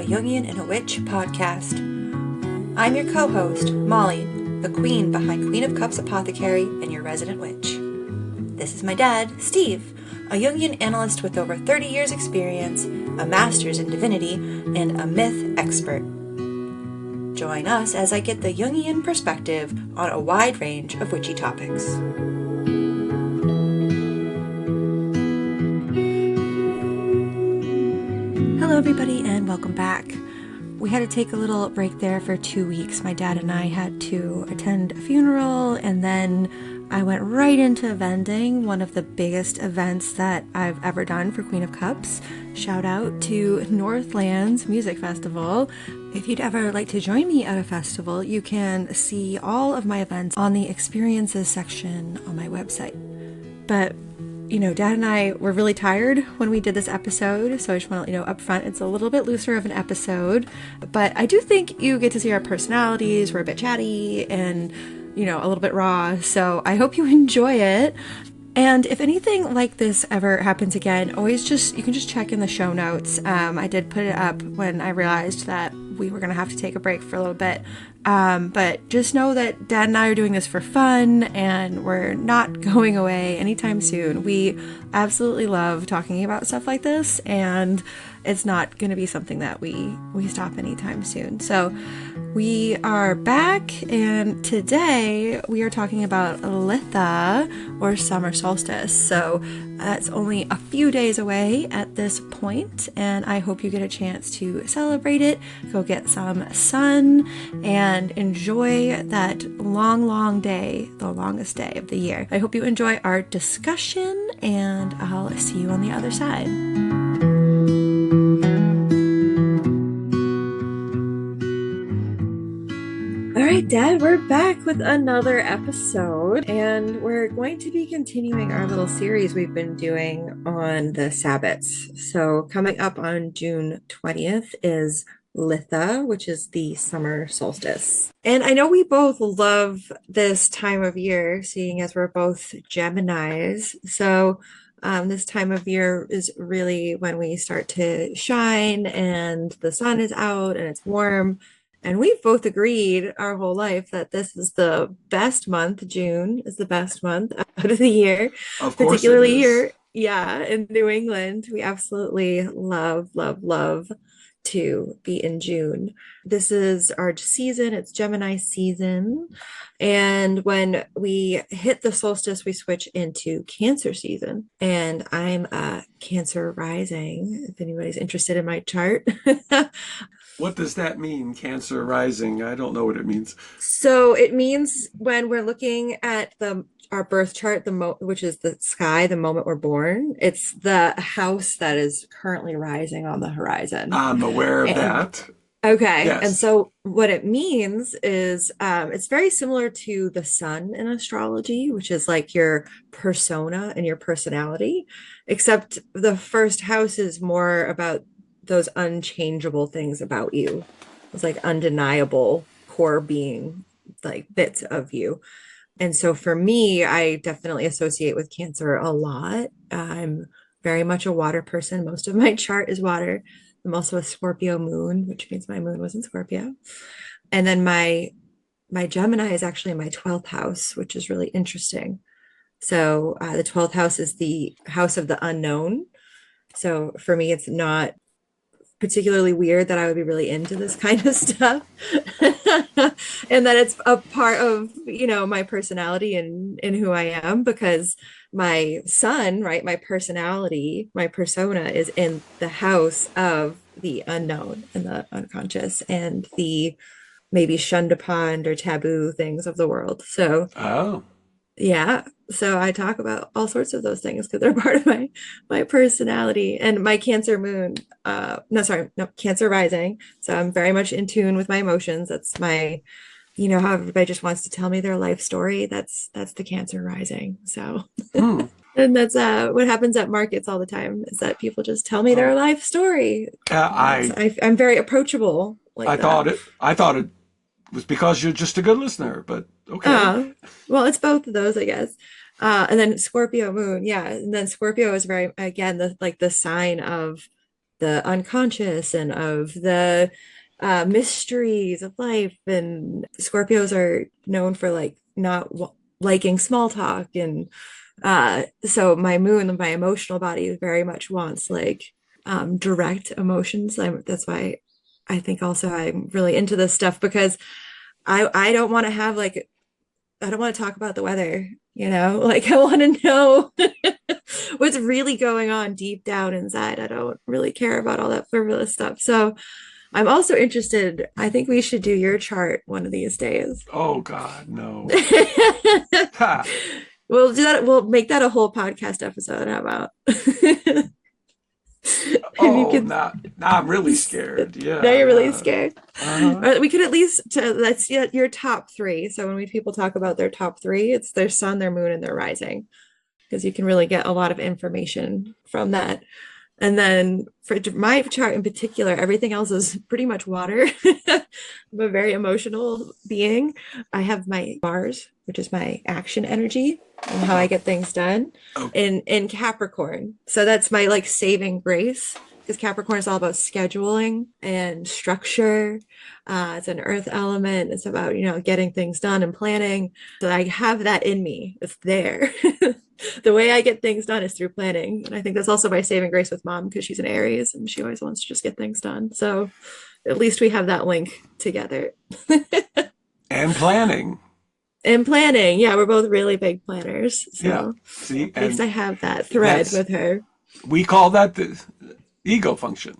Jungian and a Witch podcast. I'm your co-host, Molly, the queen behind Queen of Cups Apothecary and your resident witch. This is my dad, Steve, a Jungian analyst with over 30 years experience, a master's in divinity, and a myth expert. Join us as I get the Jungian perspective on a wide range of witchy topics. Hello everybody and welcome back. We had to take a little break there for 2 weeks. My dad and I had to attend a funeral, and then I went right into vending, one of the biggest events that I've ever done for Queen of Cups. Shout out to Northlands Music Festival. If you'd ever like to join me at a festival, you can see all of my events on the experiences section on my website. But Dad and I were really tired when we did this episode, so I just want to let you know up front, it's a little bit looser of an episode, but I do think you get to see our personalities. We're a bit chatty and, a little bit raw, so I hope you enjoy it. And if anything like this ever happens again, you can just check in the show notes. I did put it up when I realized that we were going to have to take a break for a little bit. But just know that Dad and I are doing this for fun, and we're not going away anytime soon. We absolutely love talking about stuff like this, and it's not going to be something that we stop anytime soon. So we are back, and today we are talking about Litha, or summer solstice. So that's only a few days away at this point, and I hope you get a chance to celebrate it, go get some sun, and enjoy that long day, the longest day of the year. I hope you enjoy our discussion, and I'll see you on the other side. All right, Dad, we're back with another episode, and we're going to be continuing our little series we've been doing on the Sabbats. So coming up on June 20th is Litha, which is the summer solstice. And I know we both love this time of year, seeing as we're both Geminis. So this time of year is really when we start to shine and the sun is out and it's warm. And we've both agreed our whole life that this is the best month. June is the best month out of the year. Of course, particularly here, in New England. We absolutely love to be in June. This is our season. It's Gemini season. And when we hit the solstice, we switch into Cancer season. And I'm a Cancer rising, if anybody's interested in my chart. What does that mean, Cancer rising? I don't know what it means. So it means when we're looking at our birth chart, which is the sky, the moment we're born, it's the house that is currently rising on the horizon. I'm aware of that. Okay. Yes. And so what it means is it's very similar to the sun in astrology, which is like your persona and your personality, except the first house is more about those unchangeable things about you. It's like undeniable core being, like bits of you. And so for me, I definitely associate with Cancer a lot. I'm very much a water person. Most of my chart is water. I'm also a Scorpio moon, which means my moon was in Scorpio. And then my Gemini is actually my 12th house, which is really interesting. So the 12th house is the house of the unknown. So for me, it's not particularly weird that I would be really into this kind of stuff. And that it's a part of, my personality and who I am, because my sun, right, my personality, my persona is in the house of the unknown and the unconscious and the maybe shunned upon or taboo things of the world. So yeah. So I talk about all sorts of those things because they're part of my personality. And my Cancer moon, Cancer rising. So I'm very much in tune with my emotions. That's my, how everybody just wants to tell me their life story. That's the Cancer rising. So and that's what happens at markets all the time, is that people just tell me their life story. I'm very approachable. I thought it was because you're just a good listener, but okay. Well, it's both of those, I guess. And then Scorpio moon, and then Scorpio is very, again, the sign of the unconscious and of the mysteries of life. And Scorpios are known for like not liking small talk. And so my moon, my emotional body very much wants like direct emotions. That's why I think also I'm really into this stuff because I don't want to have like I don't want to talk about the weather, you know? Like I want to know what's really going on deep down inside. I don't really care about all that frivolous stuff. So I'm also interested. I think we should do your chart one of these days. Oh God, no. Ha. We'll do that. We'll make that a whole podcast episode. How about? If you Oh, could, now I'm really scared. now Yeah, you're really yeah. scared. Uh-huh. We could at least let's get your top three. So when people talk about their top three, it's their sun, their moon, and their rising, because you can really get a lot of information from that. And then for my chart in particular, everything else is pretty much water. I'm a very emotional being. I have my Mars, which is my action energy and how I Oh, get things done oh, in Capricorn. So that's my like saving grace because Capricorn is all about scheduling and structure. It's an earth element. It's about, getting things done and planning. So I have that in me. It's there. The way I get things done is through planning. And I think that's also my saving grace with mom because she's an Aries and she always wants to just get things done. So at least we have that link together. and planning. And planning. Yeah, we're both really big planners. Yeah. So See, at least and I have that thread that's with her. we call that the ego function.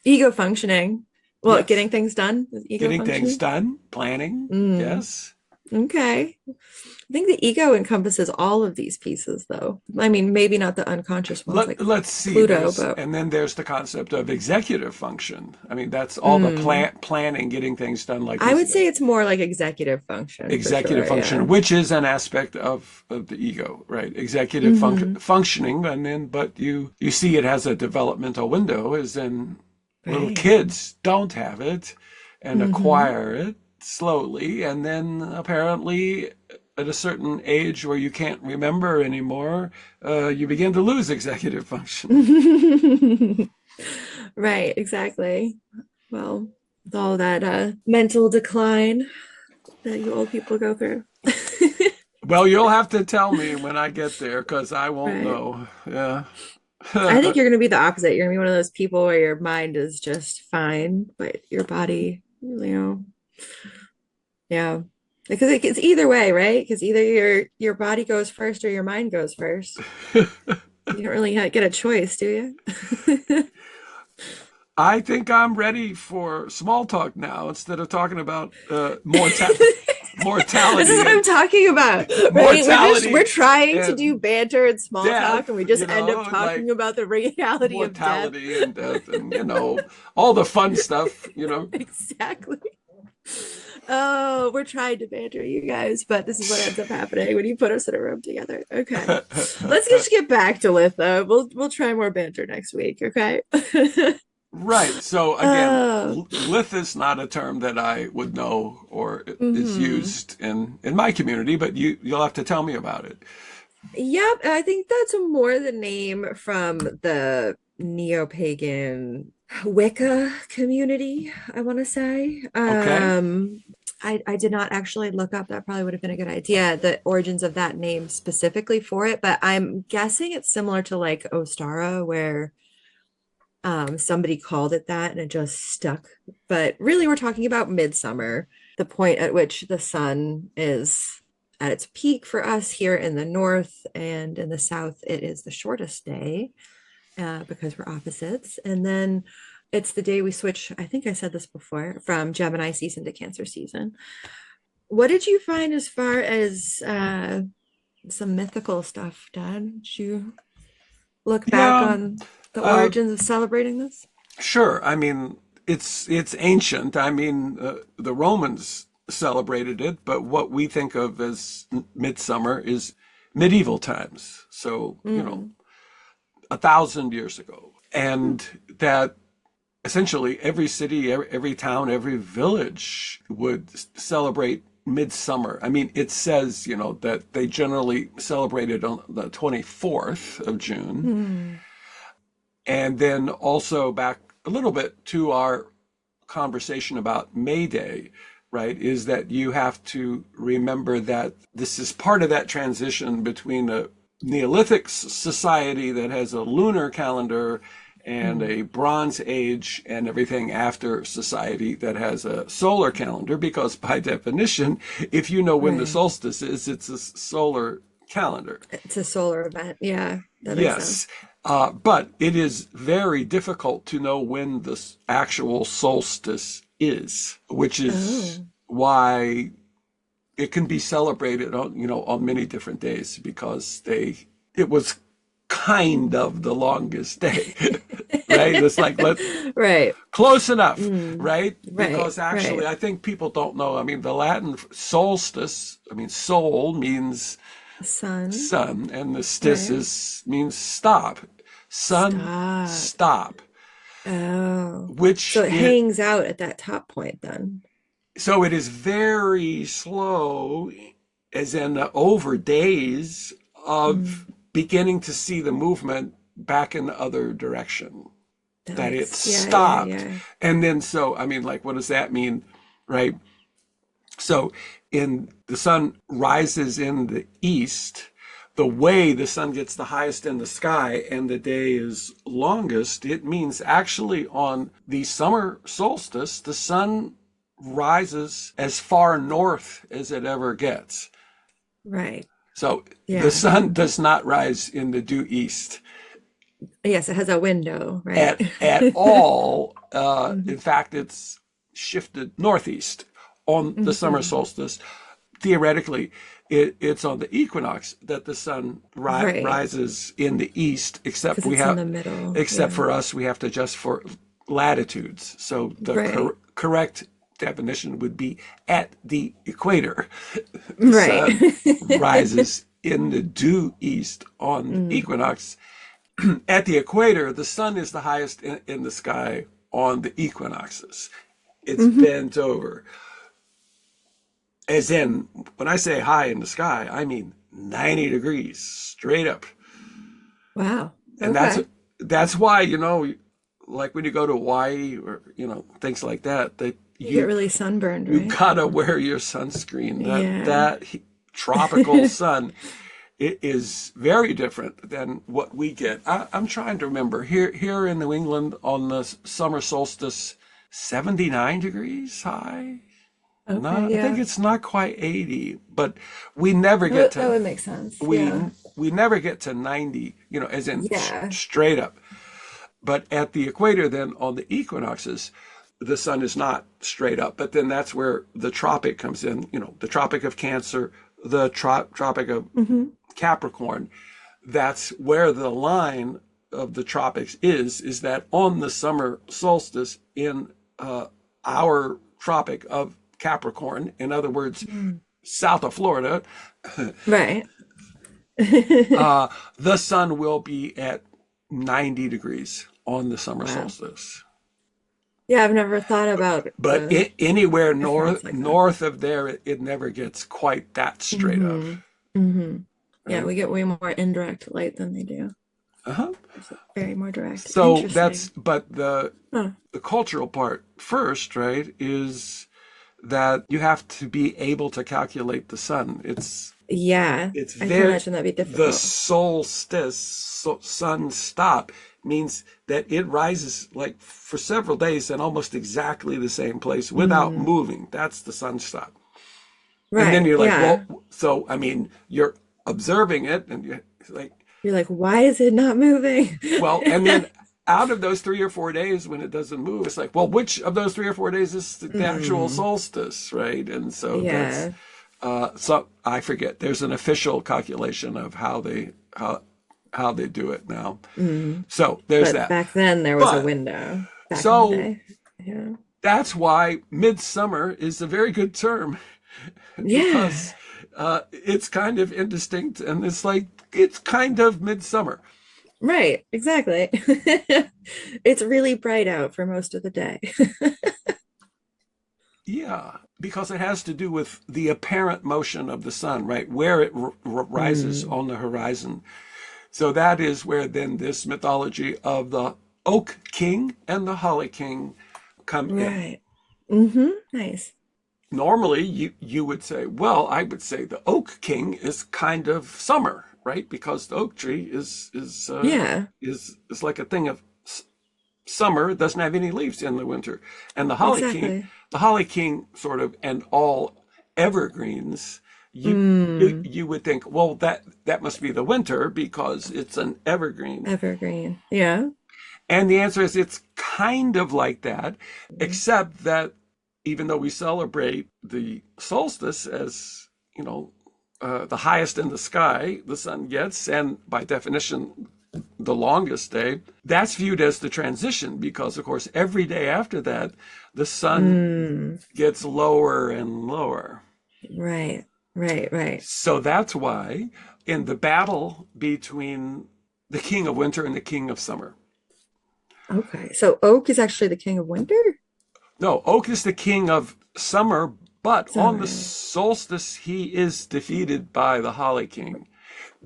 Ego functioning. Well, Yes. getting things done is ego Getting things functioning. done, planning. Mm, Yes. okay. I think the ego encompasses all of these pieces, though. I mean, maybe not the unconscious ones like Let's see. Pluto, There's but and then there's the concept of executive function. I mean, that's all the mm, planning, getting things done like I this. would say it's more like executive function for Executive sure. function, Yeah. which is an aspect of the ego, right? Executive Hmm. functioning, and then but you see it has a developmental window, as in little Right. kids don't have it and Hmm. acquire it slowly, and then apparently at a certain age where you can't remember anymore, you begin to lose executive function. Right, exactly. Well, with all that mental decline that you old people go through. Well, you'll have to tell me when I get there because I won't Right. know. Yeah. I think you're going to be the opposite. You're going to be one of those people where your mind is just fine, but your body, yeah. Because it's either way, right? Because either your body goes first or your mind goes first. You don't really get a choice, do you? I think I'm ready for small talk now instead of talking about This is mortality what I'm and talking about, right? We're mortality trying to do and banter and small talk, and death, we just end up like talking about the reality of death. mortality and death and all the fun stuff. Exactly. Oh, we're trying to banter you guys, but this is what ends up happening when you put us in a room together. Okay. Let's just get back to Litha. We'll try more banter next week, okay? Right. So again, Oh. lith is not a term that I would know or is Hmm. used in my community, but you'll have to tell me about it. Yep, I think that's more the name from the neo-pagan Wicca community, I want to say. Okay. I did not actually look up, that probably would have been a good idea, the origins of that name specifically for it, but I'm guessing it's similar to like Ostara, where somebody called it that and it just stuck. But really, we're talking about midsummer, the point at which the sun is at its peak for us here in the north, and in the south, it is the shortest day because we're opposites. And then it's the day we switch, I think I said this before, from Gemini season to Cancer season. What did you find as far as some mythical stuff, Dad? Did you look back Yeah. on the Uh, origins of celebrating this? sure. I mean, it's ancient. I mean, the Romans celebrated it, but what we think of as midsummer is medieval times. So, Mm. 1,000 years ago, Hmm. and that essentially every city, every town, every village would celebrate midsummer. I mean, it says, that they generally celebrate it on the 24th of June. Hmm. And then also back a little bit to our conversation about May Day, right, is that you have to remember that this is part of that transition between a Neolithic society that has a lunar calendar and Mm. a Bronze Age and everything after society that has a solar calendar, because by definition, if you know when the Right. solstice is, it's a solar calendar. It's a solar event. Yeah, that makes sense. Yes, but it is very difficult to know when the actual solstice is, which is Oh. why it can be celebrated on, on many different days because it was kind of the longest day, right? It's like, Right. close enough, Mm. right? Right. Because actually, Right. I think people don't know. I mean, the Latin solstice, I mean, sol means Sun. sun, and the Right. stices means stop. Sun, Stop. stop, Oh. So which it it, hangs out at that top point then. so it is very slow, as in over days of Mm. beginning to see the movement back in the other direction, That that it makes, yeah, yeah, stopped. yeah. And then, so, I mean, like, what does that mean, right? So in the sun rises in the east, the way the sun gets the highest in the sky and the day is longest, it means actually on the summer solstice, the sun rises as far north as it ever gets. Right. So the Yeah. sun does not rise in the due east Yes, it has a window, right? at all. Hmm. In fact, it's shifted northeast on the summer Hmm. solstice. Theoretically, it's on the equinox that the sun Right. rises in the east, Because it's in the middle. except Yeah. for us, we have to adjust for latitudes. So the Right. correct definition would be at the equator. The Right. sun rises in the due east on the Mm. equinox. At the equator, the sun is the highest in the sky on the equinoxes. It's Hmm. bent over. As in, when I say high in the sky, I mean 90 degrees straight up. Wow. And that's Okay. that's why, like when you go to Hawaii or, things like that, that You get you really sunburned, you right? gotta wear your sunscreen. Yeah. That tropical sun, it is very different than what we get. I'm trying to remember here in New England on the summer solstice, 79 degrees high. Okay. Not, I think Yeah. it's not quite 80, but we never That get would, that to would make sense. we Yeah. we never get to 90, as in Yeah. straight up. But at the equator, then on the equinoxes, the sun is not straight up. But then that's where the tropic comes in. The Tropic of Cancer, the Tropic of Hmm. Capricorn. That's where the line of the tropics is that on the summer solstice in our Tropic of Capricorn, in other words, Mm. south of Florida, Right. the sun will be at 90 degrees on the summer Wow. solstice. Yeah, I've never thought about But the anywhere difference like that. north of there, it never gets quite that straight up, Hmm. Hmm. Yeah, right? we get way more indirect light than they do. Uh-huh. It's very more direct. So Interesting. but Huh. the cultural part first, right, is that you have to be able to calculate the sun. Yeah, It's I can very, imagine that'd be the difficult. solstice, sun stop, means that it rises like for several days in almost exactly the same place without Mm. moving. That's the sun stop. And then Right. you're like, Yeah. well, so I mean, you're observing it, and you're like, You're like, why is it not moving? well, and then out of those 3 or 4 days when it doesn't move, it's like, well, which of those 3 or 4 days is the actual Mm. solstice, right? And so that's Yeah. so I forget. There's an official calculation of how they do it now. Mm. So there's But that. back then there was a But window back in the so day. Yeah. that's why midsummer is a very good term Yeah. because it's kind of indistinct and it's like it's kind of midsummer. Right. Exactly. It's really bright out for most of the day. Yeah, because it has to do with the apparent motion of the sun, right? Where it rises Mm. on the horizon. So that is where then this mythology of the Oak King and the Holly King come in. Right. Mm-hmm. Nice. Normally, you would say, well, I would say the Oak King is kind of summer, right? Because the oak tree Yeah, is like a thing of summer. It doesn't have any leaves in the winter. And exactly. the Holly King sort of, and all evergreens, Mm, you would think, well, that must be the winter because it's an evergreen. evergreen. Yeah. And the answer is it's kind of like that, except that even though we celebrate the solstice as, you know, the highest in the sky the sun gets, and by definition, the longest day, that's viewed as the transition because, of course, every day after that, the sun Mm, gets lower and lower. right. Right. Right. So that's why in the battle between the king of winter and the king of summer, Okay. So oak is actually the king of winter? no, Oak is the king of summer, but on the Summer. solstice, he is defeated by the Holly King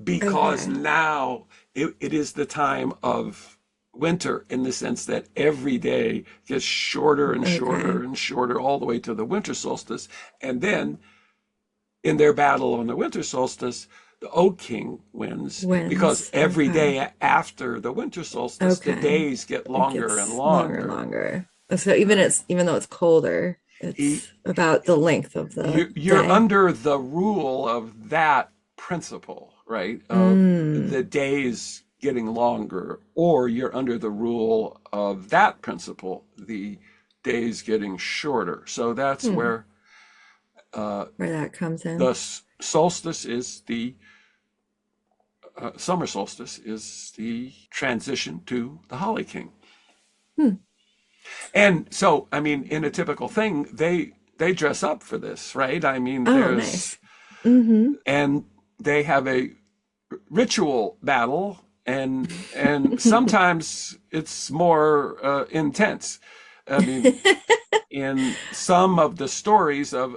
because Okay. now it is the time of winter in the sense that every day gets shorter and shorter Okay. and shorter all the way to the winter solstice. And then in their battle on the winter solstice, the Oak King wins because Wins. every Okay. day after the winter solstice, the Okay. days get It longer and gets longer and longer. longer. So even though it's colder, He, it's about the length of the you're day. under the rule of that principle, right? Of Mm, the days getting longer, or you're under the rule of that principle, the days getting shorter. So that's hmm, where uh, where that comes the in. solstice is the summer solstice is the transition to the Holly King. Hmm. And so, I mean, in a typical thing, they dress up for this, right? I mean, Oh, there's nice. Mm-hmm. and they have a ritual battle, and sometimes it's more intense. I mean, in some of the stories of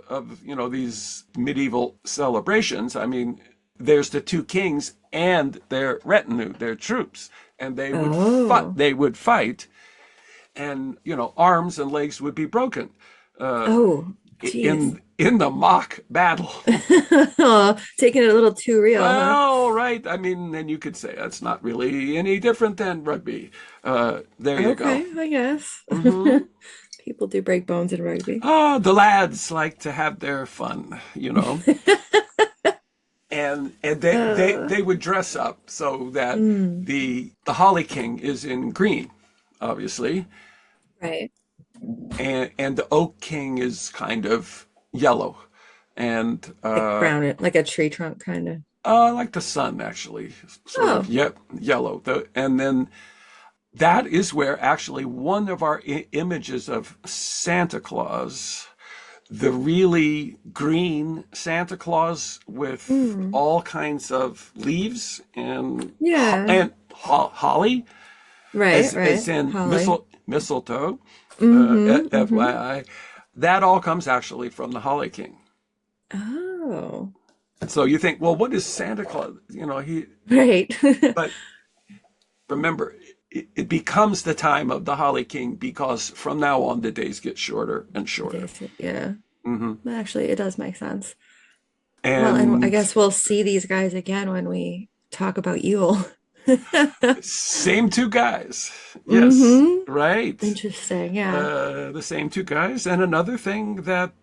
these medieval celebrations, I mean, there's the two kings and their retinue, their troops, and Oh. they would fight, and arms and legs would be broken Oh, geez. in the mock battle. Oh, taking it a little too real, huh? Well, right. I mean, then you could say that's not really any different than rugby. There you go. Okay, I guess. Hmm. People do break bones in rugby. Oh, the lads like to have their fun. And Uh, they would dress up so that mm, the Holly King is in green, obviously, right. and the Oak King is kind of yellow, and Like brown, like a tree trunk kind of. like the sun actually, sort of Oh, yellow. And then that is where actually one of our images of Santa Claus, the really green Santa Claus with mm, all kinds of leaves yeah. and holly, Right, as right. in Holly. mistletoe, Mm-hmm, mm-hmm. FYI, that all comes actually from the Holly King. Oh, So you think, well, what is Santa Claus? right. But remember, it becomes the time of the Holly King because from now on the days get shorter and shorter. Yeah. Hmm. Actually, it does make sense. Well, and I And guess we'll see these guys again when we talk about Yule. same two guys. Yes, Mm-hmm. right. Interesting. Yeah. The same two guys. And another thing that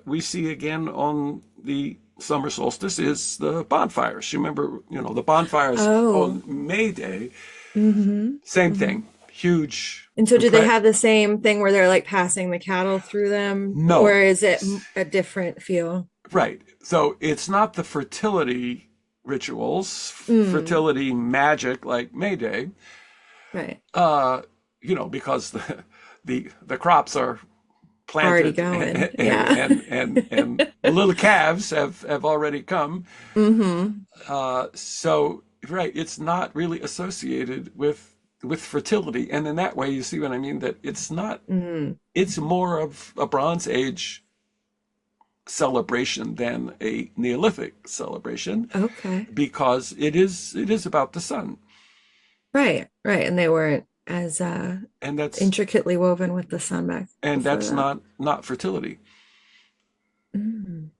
we see again on the summer solstice is the bonfires. You remember, the bonfires Oh. on May Day. Mm-hmm. Same Mm-hmm. thing. Huge. And so, do they have the same thing where they're like passing the cattle through them, or No, is it a different feel? right. So it's not the fertility rituals, Mm, fertility magic like May Day, right. uh, because the crops are Already planted going. and Yeah. and and and the little calves have already come. Mm-hmm. So right, it's not really associated with fertility, and in that way, you see what I mean. That it's not. Mm. It's more of a Bronze Age celebration than a Neolithic celebration Okay. because it is about the sun, Right, right. And they weren't as and that's intricately woven with the sun back and before that's that. not fertility. Mm.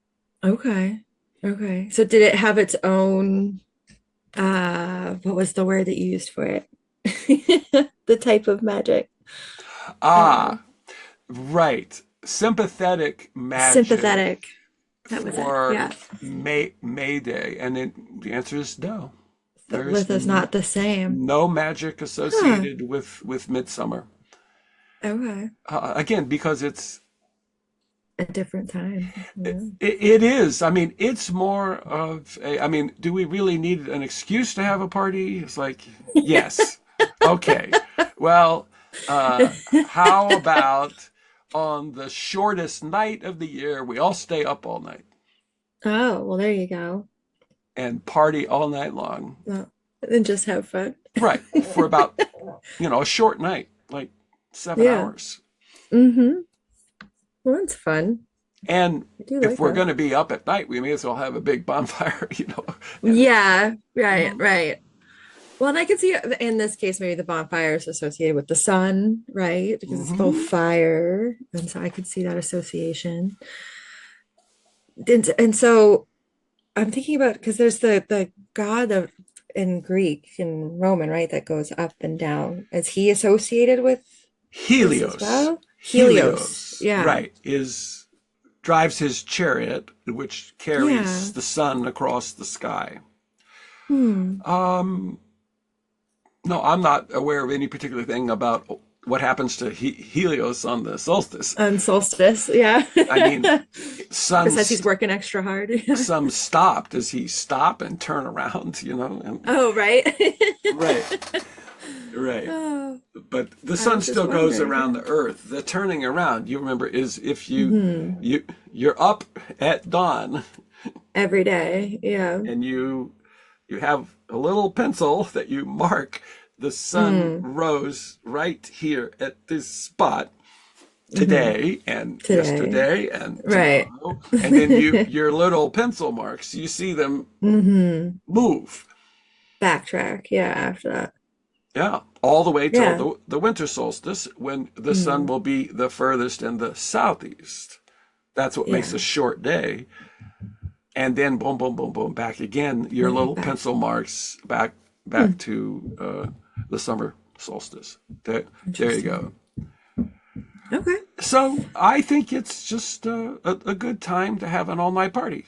Okay. Okay. So did it have its own what was the word that you used for it? The type of magic. Uh Ah, right. Sympathetic magic sympathetic. That was it. for Yeah. May Day, and the answer is no. So There's Litha's not the same. no magic Huh. associated with Midsummer. Okay. Again, because A different time. it, Yeah. it is. I mean, it's more of a. I mean, do we really need an excuse to have a party? It's like, yes. Okay. Well, how about on the shortest night of the year, we all stay up all night Oh, well, there you go. and party all night long. Well, and just have fun. Right. For about, a short night, like 7 Yeah. hours. Mm-hmm. Well, that's fun. And I do if like we're that. going to be up at night, we may as well have a big bonfire. And Yeah, right, well, right. Well, and I could see in this case, maybe the bonfire is associated with the sun, right? Because it's both hmm fire. And so I could see that association. And so I'm thinking about because there's the god of in Greek and Roman, right, that goes up and down. Is he associated with this as Helios, well? Helios. Helios, Yeah. right, is drives his chariot, which carries Yeah. the sun across the sky. Hmm. Um, no, I'm not aware of any particular thing about what happens to Helios on the solstice. On solstice. Yeah. I mean, sun Besides, he's working extra hard. Yeah. some stop. Does he stop and turn around? And, Oh, right. right, right. Oh, But the I sun was just still goes wondering. around Yeah. the earth. The turning around, you remember, is if Hmm. you're up at dawn Every day. Yeah. and you have a little pencil that you mark the sun Mm. rose right here at this spot Hmm. today and Today. yesterday and Right. tomorrow, and then your little pencil marks, you see them Hmm. move. Backtrack. Yeah. After that. Yeah, all the way till Yeah. the winter solstice when the sun Mm. will be the furthest in the southeast. That's what makes a Yeah. short day. And then boom, boom, boom, boom, back again. Your Then little back. pencil marks back Hmm. to the summer solstice. There you Interesting. go. Okay. So I think it's just a good time to have an all night party.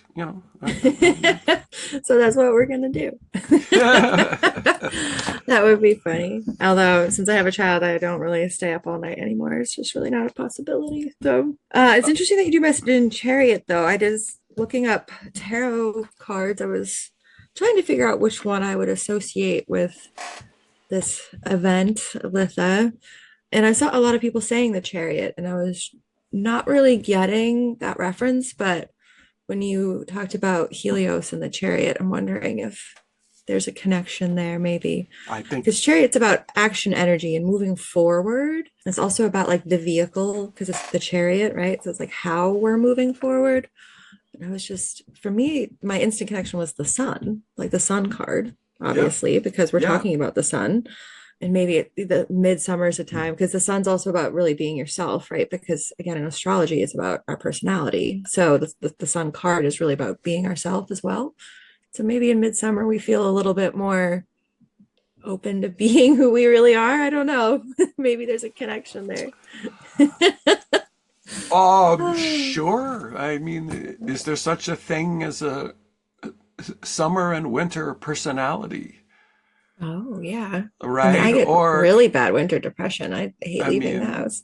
So that's what we're gonna do. That would be funny. Although, since I have a child, I don't really stay up all night anymore. It's just really not a possibility. So, it's interesting that you do message in Chariot, though. I just looking up tarot cards. I was trying to figure out which one I would associate with this event, Litha. And I saw a lot of people saying the Chariot, and I was not really getting that reference, but when you talked about Helios and the chariot, I'm wondering if there's a connection there, maybe. I think, Because chariot's about action energy and moving forward. It's also about like the vehicle, because it's the chariot, right? So it's like how we're moving forward. And I was just, for me, my instant connection was the sun, like the sun card, yeah, obviously, because we're yeah, talking about the sun. And maybe the midsummer is a time because the sun's also about really being yourself, right? Because again, in astrology, it's about our personality. So the sun card is really about being ourselves as well. So maybe in midsummer, we feel a little bit more open to being who we really are. I don't know. Maybe there's a connection there. Oh, sure. I mean, is there such a thing as a summer and winter personality, oh, yeah. I mean, I right? get Or, really bad winter depression. I hate I leaving the mean, house.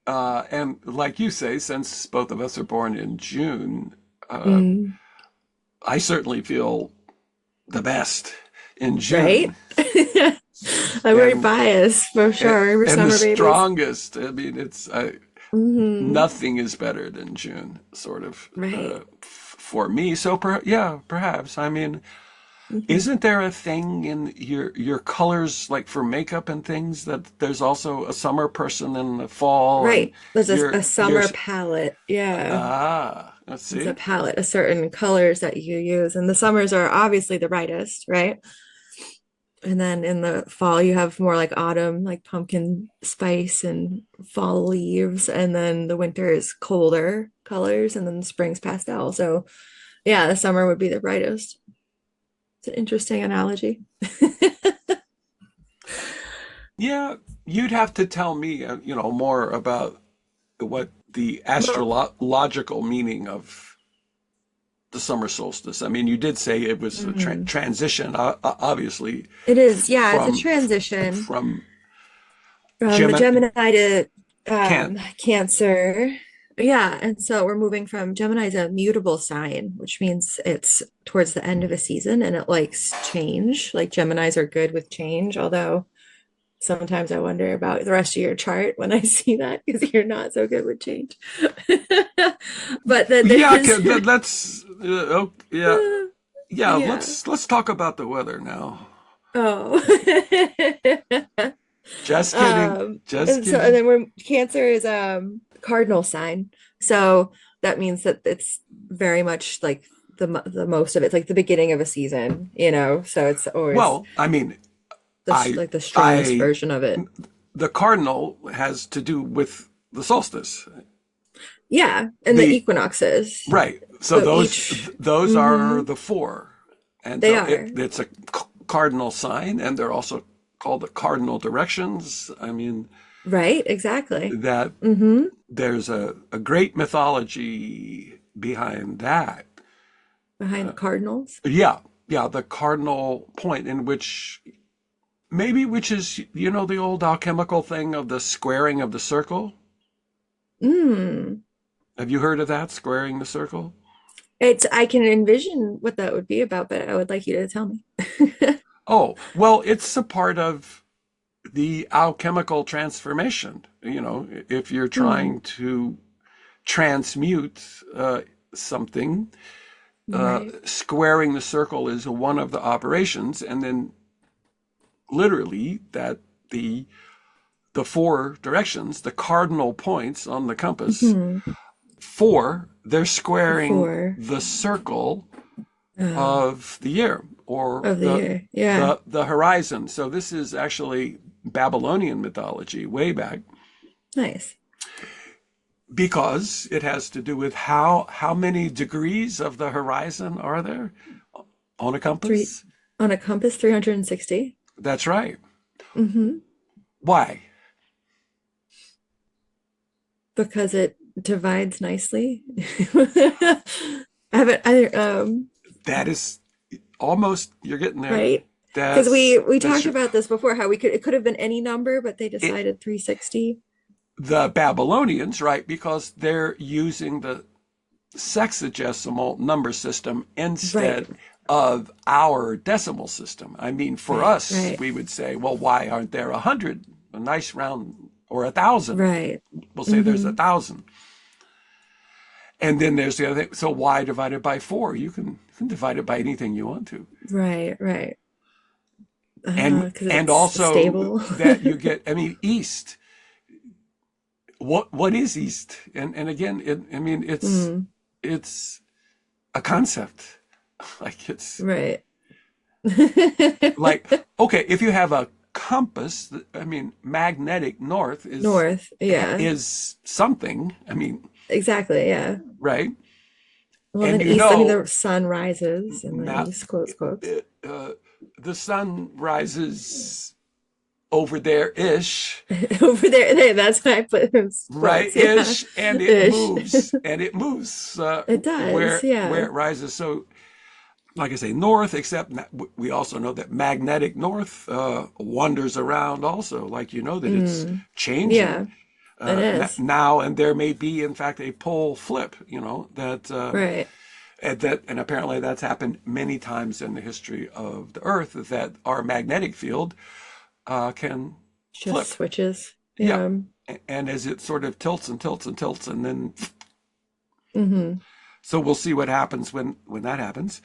and like you say, since both of us are born in June, uh, Mm, I certainly feel the best in right? June, I'm very and biased for sure. We're and the summer babies. strongest. I mean, Hmm. nothing is better than June, sort of Right. for me. So yeah, perhaps. I mean, Mhm. Isn't there a thing in your colors, like for makeup and things, that there's also a summer person in the fall, and Right. There's a your summer palette. Yeah. let's It's a see. palette of certain colors that you use. And the summers are obviously the brightest, right? And then in the fall, you have more like autumn, like pumpkin spice and fall leaves. And then the winter is colder colors, and then the spring's pastel. So, yeah, the summer would be the brightest. It's an interesting analogy. Yeah, you'd have to tell me, more about what the Well, astrological meaning of the summer solstice. I mean, you did say it was a mhm. transition, obviously, It is. Yeah, it's a from transition from from Gemini. Gemini to Can't. Cancer. Yeah, and so we're moving from Gemini is a mutable sign, which means it's towards the end of a season and it likes change. Like Geminis are good with change, although sometimes I wonder about the rest of your chart when I see that because you're not so good with change. But then Yeah, there's that's oh, yeah, yeah. yeah. Let's talk about the weather now. Oh. Just kidding. Just And kidding. then we're Cancer is cardinal sign. So that means that it's very much like the most of it's like the beginning of a season, you know. So it's always Well, I mean, the I like the strongest I version of it. the cardinal has to do with the solstice. Yeah, and the The equinoxes. Right. So So each those are mhm, the four, and they so are. it's a cardinal sign, and they're also called the cardinal directions. I mean Right, exactly. that Mm-hmm. there's a great mythology behind that. Behind the cardinals. Yeah, yeah, the cardinal point in which which is the old alchemical thing of the squaring of the circle. Mm. Have you heard of that, squaring the circle? It's I can envision what that would be about, but I would like you to tell me. Oh, well, it's a part of the alchemical transformation. If you're Hmm. trying to transmute something, Right. squaring the circle is one of the operations, and then literally that the the four directions, the cardinal points on the compass, Hmm. they're squaring Before the circle uh, of the year, or of the year. Yeah. the horizon. So this is actually Babylonian mythology way back, Nice. because it has to do with how many degrees of the horizon are there on a Three compass. on a compass 360. That's right. Mm-hmm. Why? Because it divides nicely. I haven't I That is almost, you're getting there. right? Because we That's talked true. about this before, how we could it could have been any number, but they It, decided 360. the Babylonians, right, because they're using the sexagesimal number system Right. instead of our decimal system. I mean, for Right. us, Right. we would say, well, why aren't there 100? A nice round, or 1,000. Right. We'll say there's Mm-hmm. 1,000. And then there's the other thing. So why divided by four? You can divide it by anything you want to. Right. Right. Because And it's also stable. that you get, I mean, east. What is east? And again, I mean, Mm, it's a concept. Like it's right. like, okay, if you have a compass, I mean, magnetic north North. Yeah. is something. I mean, Exactly. Yeah. right? Well, And then east, I mean, the sun rises in the now east, quotes, quotes. uh, the sun rises over there ish, Over there, that's what I put in right quotes. Yeah. ish, and it Ish. moves, and it moves It does. where Yeah. it rises. So, like I say, north. Except we also know that magnetic north wanders around also. Like that it's Mm, changing yeah, it is. now, and there may be, in fact, a pole flip. That. Right. And apparently that's happened many times in the history of the Earth, that our magnetic field can Just flip. switches. Yeah. Yeah. And as it sort of tilts and tilts and tilts, and then Hmm. so we'll see what happens when that happens.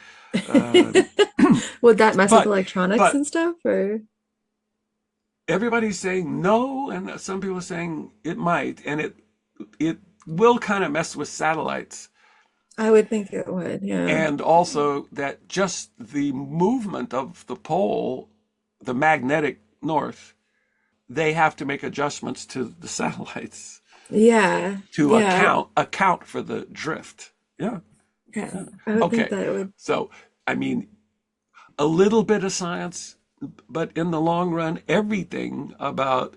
Uh, Would that mess with but electronics but and stuff, or? everybody's saying no, and some people are saying it might, and it will kind of mess with satellites. I would think it would, yeah. And also that just the movement of the pole, the magnetic north, they have to make adjustments to the satellites Yeah, to yeah, account for the drift. Yeah. yeah. I would think Okay. that it would. So, I mean, a little bit of science, but in the long run, everything about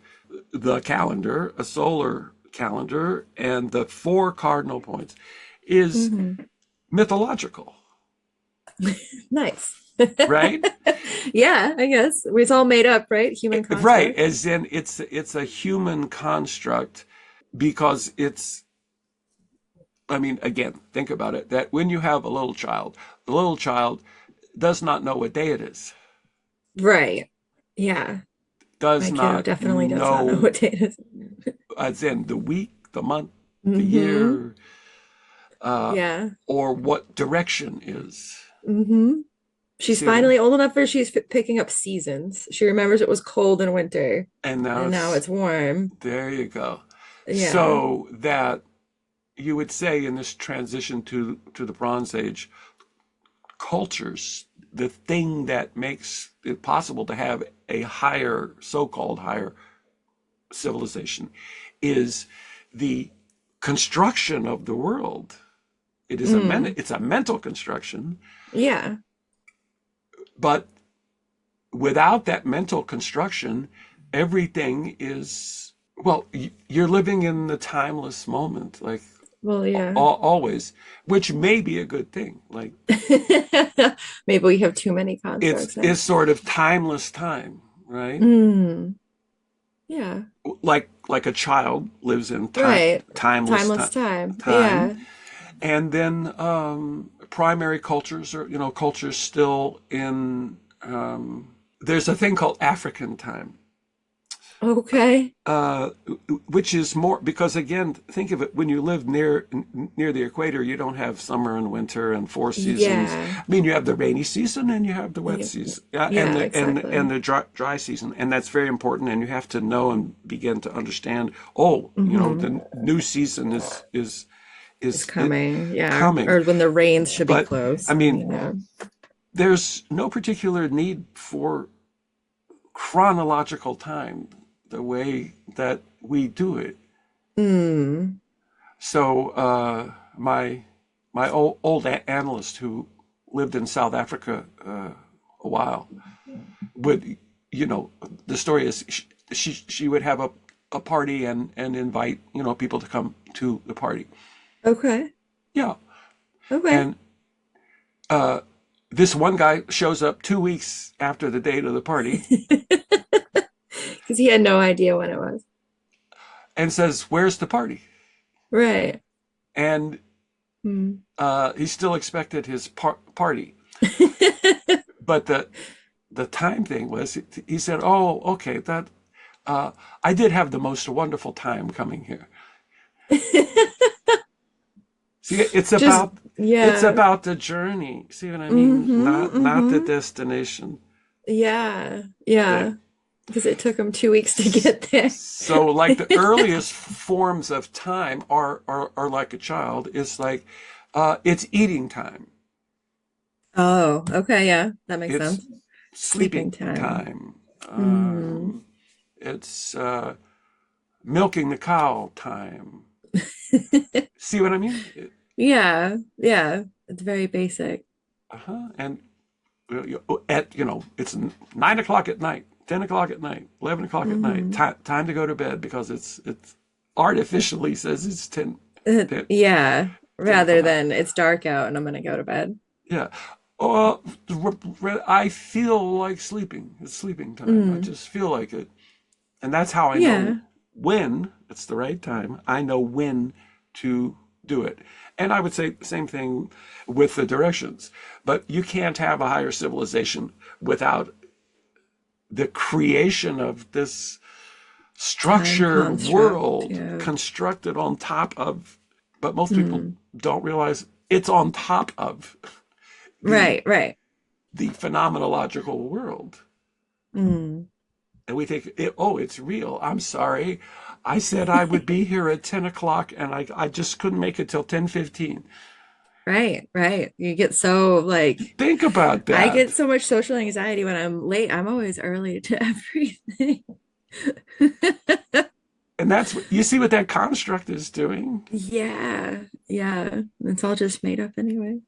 the calendar, a solar calendar, and the four cardinal points is Hmm. mythological, Nice. right? Yeah, I guess it's all made up, right? Human Right, construct. as in it's a human construct because it's, I mean, again, think about it, that when you have a little child, the little child does not know what day it is, Right. Yeah. does My kiddo not definitely does not know know, what day it is. as in the week, the month, the Mm-hmm. year, uh, Yeah. or what direction is. Mm-hmm. You She's see what I mean? finally old enough where she's picking up seasons. She remembers it was cold in winter, And now and now it's, it's warm. there you go. Yeah. So that you would say in this transition to the Bronze Age, cultures, the thing that makes it possible to have a higher, so-called higher civilization is the construction of the world. Mm. It's a mental construction, Yeah. but without that mental construction, everything is, well, you're living in the timeless moment, like Well, yeah. always, which may be a good thing. Like Maybe we have too many constructs now. it's sort of timeless time, right? Mm. Yeah. Like a child lives in Right. timeless Timeless time. time, Yeah. and then primary cultures are, cultures still in. There's a thing called African time, Okay. uh, which is more because again, think of it when you live near the equator, you don't have summer and winter and four seasons. Yeah. I mean, you have the rainy season and you have the wet Yeah. season, and Yeah, exactly. the dry season, and that's very important. And you have to know and begin to understand. Oh, Hmm. the new season It's is coming. Yeah. coming. Or when the rains should be But I close. I mean, mean, yeah. there's no particular need for chronological time the way that we do it. Mm. So my old analyst who lived in South Africa a while would, the story is she would have a party and invite people to come to the party. Okay. Yeah, Okay. and this one guy shows up 2 weeks after the date of the party Because he had no idea when it was. and says, "Where's the party?" Right. And Mm. he still expected his party, but the time thing was he said, "Oh, okay, that I did have the most wonderful time coming here." See, Just, it's yeah. about the journey. See what I mean? Mm-hmm. Not the Mm-hmm. destination. Yeah. Yeah. Yeah. Because it took him 2 weeks to get there. So, like the earliest forms of time are like a child. It's like it's eating time. Oh, okay. Yeah. That makes It's sense. Sleeping sleeping time. time. Mm. It's milking the cow time. See what I mean? Yeah. Yeah. It's very basic. And at it's 9 o'clock at night, 10 o'clock at night, 11 o'clock at night. Hmm. Time to go to bed because it's artificially says it's 10, Yeah. 10 Rather o'clock. than it's dark out and I'm gonna go to bed. Yeah. Uh, I feel like sleeping. It's sleeping time. I Mm. just feel like it. And that's how I know Yeah. when it's the right time. I know when to do it. And I would say the same thing with the directions. But you can't have a higher civilization without the creation of this Time structured construct. world Yeah. constructed on top of, but most people Mm. don't realize it's on top of the Right. Right. the phenomenological world. Mm. And we think, oh, it's real. I'm sorry. I said I would be here at 10 o'clock and I just couldn't make it till 10:15. Right, right. You get so like Think about I get that. so much social anxiety when I'm late. I'm always early to everything. And that's what you see what that construct is doing. Yeah, yeah. It's all just made up anyway.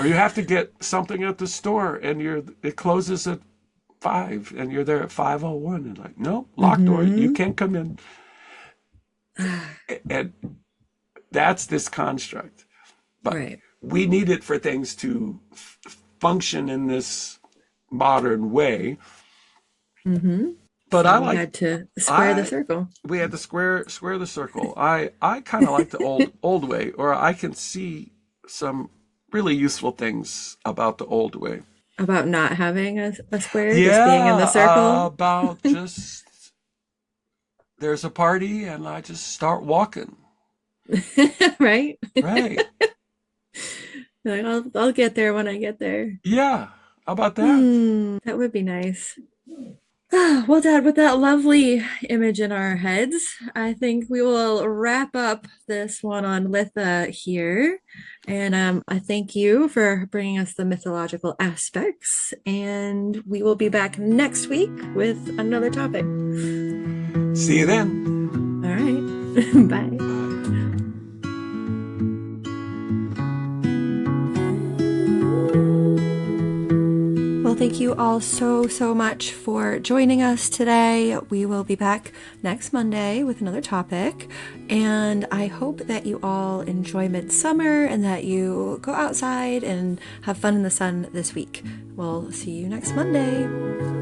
Or you have to get something at the store and it closes at 5 and you're there at 5:01 and like, no, locked door, you Hmm. can't come in. And that's this construct. But Right. we need it for things to function in this modern way. Hmm. But So I we like had to square the I circle. we had to square the circle. I kind of like the old way, or I can see some really useful things about the old way. About not having a square, just being in the Yeah, circle. about just there's a party and I just start walking. Right? Right. Like I'll get there when I get there. Yeah. How about that? That would be nice. Well, Dad, with that lovely image in our heads, I think we will wrap up this one on Litha here. And I thank you for bringing us the mythological aspects. And we will be back next week with another topic. See you then. All right. Bye. Bye. Well, thank you all so much for joining us today. We will be back next Monday with another topic. And I hope that you all enjoy Midsummer and that you go outside and have fun in the sun this week. We'll see you next Monday.